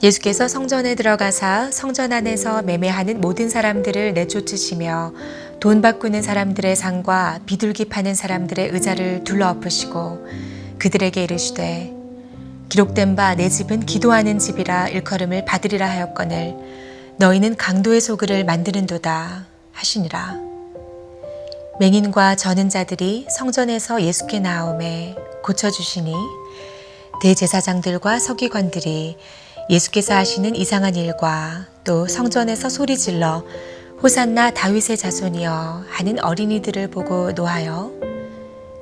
예수께서 성전에 들어가사 성전 안에서 매매하는 모든 사람들을 내쫓으시며 돈 바꾸는 사람들의 상과 비둘기 파는 사람들의 의자를 둘러엎으시고 그들에게 이르시되 기록된 바 내 집은 기도하는 집이라 일컬음을 받으리라 하였거늘 너희는 강도의 소굴을 만드는도다 하시니라. 맹인과 저는 자들이 성전에서 예수께 나오매 고쳐주시니 대제사장들과 서기관들이 예수께서 하시는 이상한 일과 또 성전에서 소리질러 호산나 다윗의 자손이여 하는 어린이들을 보고 노하여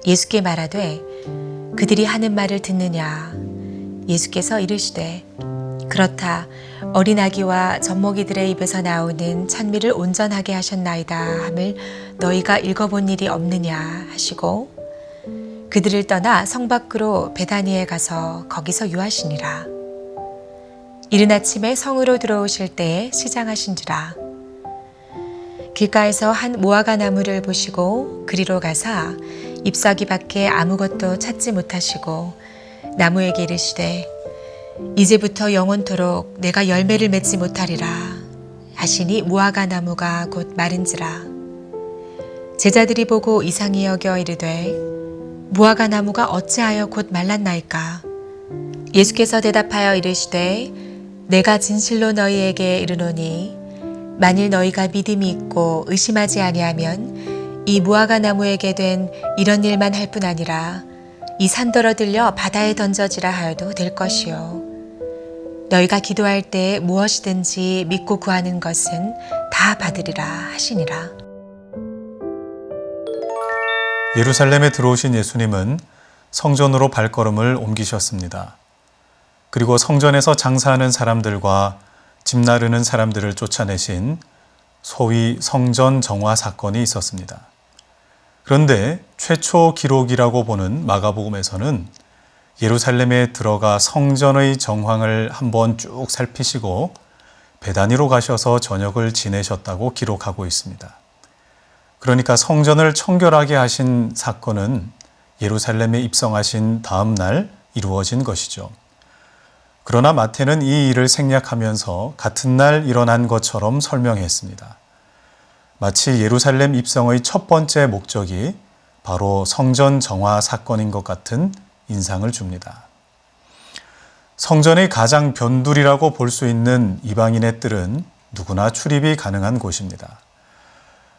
예수께 말하되 그들이 하는 말을 듣느냐. 예수께서 이르시되 그렇다. 어린 아기와 젖먹이들의 입에서 나오는 찬미를 온전하게 하셨나이다 함을 너희가 읽어본 일이 없느냐 하시고 그들을 떠나 성 밖으로 베다니에 가서 거기서 유하시니라. 이른 아침에 성으로 들어오실 때에 시장하신지라. 길가에서 한 무화과 나무를 보시고 그리로 가사 잎사귀 밖에 아무것도 찾지 못하시고 나무에게 이르시되 이제부터 영원토록 내가 열매를 맺지 못하리라 하시니 무화과 나무가 곧 마른지라. 제자들이 보고 이상히 여겨 이르되 무화과 나무가 어찌하여 곧 말랐나이까. 예수께서 대답하여 이르시되 내가 진실로 너희에게 이르노니 만일 너희가 믿음이 있고 의심하지 아니하면 이 무화과 나무에게 된 이런 일만 할 뿐 아니라 이 산더러 들려 바다에 던져지라 하여도 될 것이요. 너희가 기도할 때 무엇이든지 믿고 구하는 것은 다 받으리라 하시니라. 예루살렘에 들어오신 예수님은 성전으로 발걸음을 옮기셨습니다. 그리고 성전에서 장사하는 사람들과 집 나르는 사람들을 쫓아내신 소위 성전 정화 사건이 있었습니다. 그런데 최초 기록이라고 보는 마가복음에서는 예루살렘에 들어가 성전의 정황을 한번 쭉 살피시고 베다니로 가셔서 저녁을 지내셨다고 기록하고 있습니다. 그러니까 성전을 청결하게 하신 사건은 예루살렘에 입성하신 다음 날 이루어진 것이죠. 그러나 마태는 이 일을 생략하면서 같은 날 일어난 것처럼 설명했습니다. 마치 예루살렘 입성의 첫 번째 목적이 바로 성전 정화 사건인 것 같은 인상을 줍니다. 성전의 가장 변두리라고 볼 수 있는 이방인의 뜰은 누구나 출입이 가능한 곳입니다.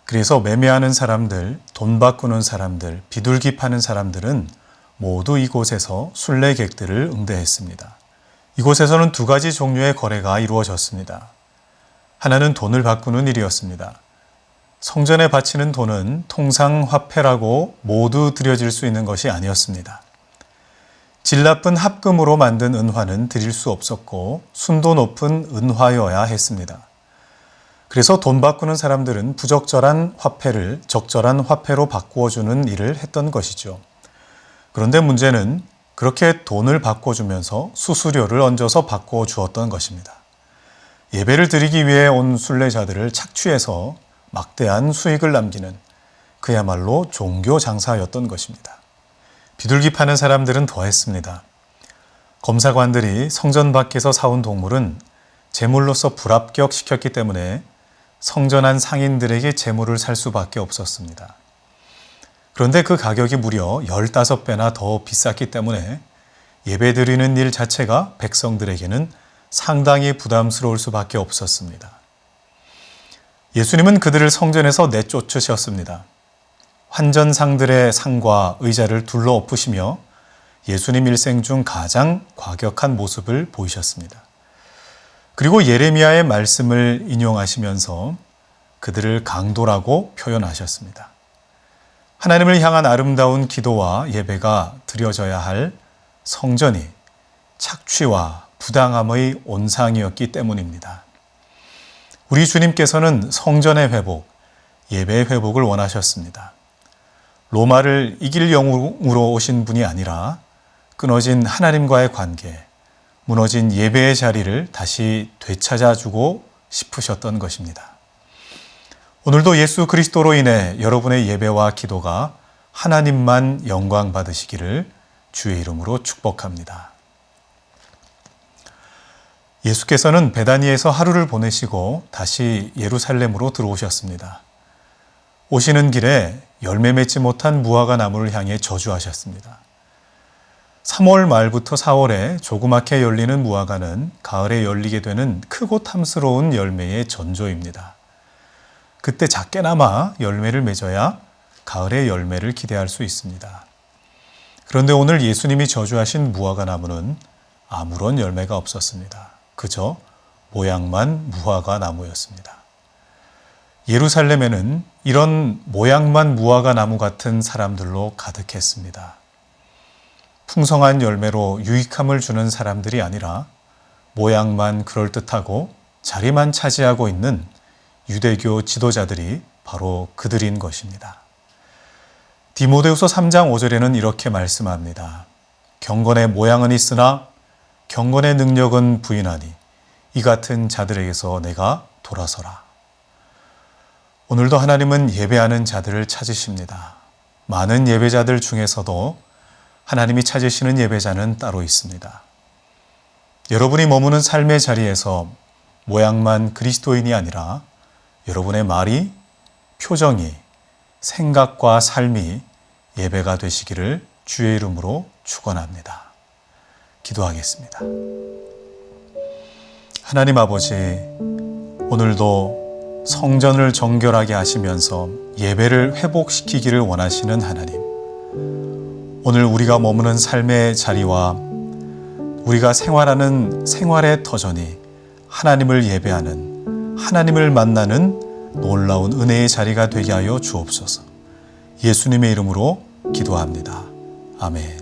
그래서 매매하는 사람들, 돈 바꾸는 사람들, 비둘기 파는 사람들은 모두 이곳에서 순례객들을 응대했습니다. 이곳에서는 두 가지 종류의 거래가 이루어졌습니다. 하나는 돈을 바꾸는 일이었습니다. 성전에 바치는 돈은 통상 화폐라고 모두 드려질 수 있는 것이 아니었습니다. 질 나쁜 합금으로 만든 은화는 드릴 수 없었고 순도 높은 은화여야 했습니다. 그래서 돈 바꾸는 사람들은 부적절한 화폐를 적절한 화폐로 바꾸어주는 일을 했던 것이죠. 그런데 문제는 그렇게 돈을 바꿔주면서 수수료를 얹어서 바꿔주었던 것입니다. 예배를 드리기 위해 온 순례자들을 착취해서 막대한 수익을 남기는 그야말로 종교 장사였던 것입니다. 비둘기 파는 사람들은 더했습니다. 검사관들이 성전 밖에서 사온 동물은 제물로서 불합격시켰기 때문에 성전 안 상인들에게 제물을 살 수밖에 없었습니다. 그런데 그 가격이 무려 15배나 더 비쌌기 때문에 예배드리는 일 자체가 백성들에게는 상당히 부담스러울 수밖에 없었습니다. 예수님은 그들을 성전에서 내쫓으셨습니다. 환전상들의 상과 의자를 둘러 엎으시며 예수님 일생 중 가장 과격한 모습을 보이셨습니다. 그리고 예레미야의 말씀을 인용하시면서 그들을 강도라고 표현하셨습니다. 하나님을 향한 아름다운 기도와 예배가 드려져야 할 성전이 착취와 부당함의 온상이었기 때문입니다. 우리 주님께서는 성전의 회복, 예배의 회복을 원하셨습니다. 로마를 이길 영웅으로 오신 분이 아니라 끊어진 하나님과의 관계, 무너진 예배의 자리를 다시 되찾아주고 싶으셨던 것입니다. 오늘도 예수 그리스도로 인해 여러분의 예배와 기도가 하나님만 영광 받으시기를 주의 이름으로 축복합니다. 예수께서는 베다니에서 하루를 보내시고 다시 예루살렘으로 들어오셨습니다. 오시는 길에 열매 맺지 못한 무화과 나무를 향해 저주하셨습니다. 3월 말부터 4월에 조그맣게 열리는 무화과는 가을에 열리게 되는 크고 탐스러운 열매의 전조입니다. 그때 작게나마 열매를 맺어야 가을의 열매를 기대할 수 있습니다. 그런데 오늘 예수님이 저주하신 무화과 나무는 아무런 열매가 없었습니다. 그저 모양만 무화과 나무였습니다. 예루살렘에는 이런 모양만 무화과 나무 같은 사람들로 가득했습니다. 풍성한 열매로 유익함을 주는 사람들이 아니라 모양만 그럴듯하고 자리만 차지하고 있는 유대교 지도자들이 바로 그들인 것입니다. 디모데후서 3장 5절에는 이렇게 말씀합니다. 경건의 모양은 있으나 경건의 능력은 부인하니 이 같은 자들에게서 내가 돌아서라. 오늘도 하나님은 예배하는 자들을 찾으십니다. 많은 예배자들 중에서도 하나님이 찾으시는 예배자는 따로 있습니다. 여러분이 머무는 삶의 자리에서 모양만 그리스도인이 아니라 여러분의 말이, 표정이, 생각과 삶이 예배가 되시기를 주의 이름으로 축원합니다. 기도하겠습니다. 하나님 아버지, 오늘도 성전을 정결하게 하시면서 예배를 회복시키기를 원하시는 하나님, 오늘 우리가 머무는 삶의 자리와 우리가 생활하는 생활의 터전이 하나님을 예배하는, 하나님을 만나는 놀라운 은혜의 자리가 되게 하여 주옵소서. 예수님의 이름으로 기도합니다. 아멘.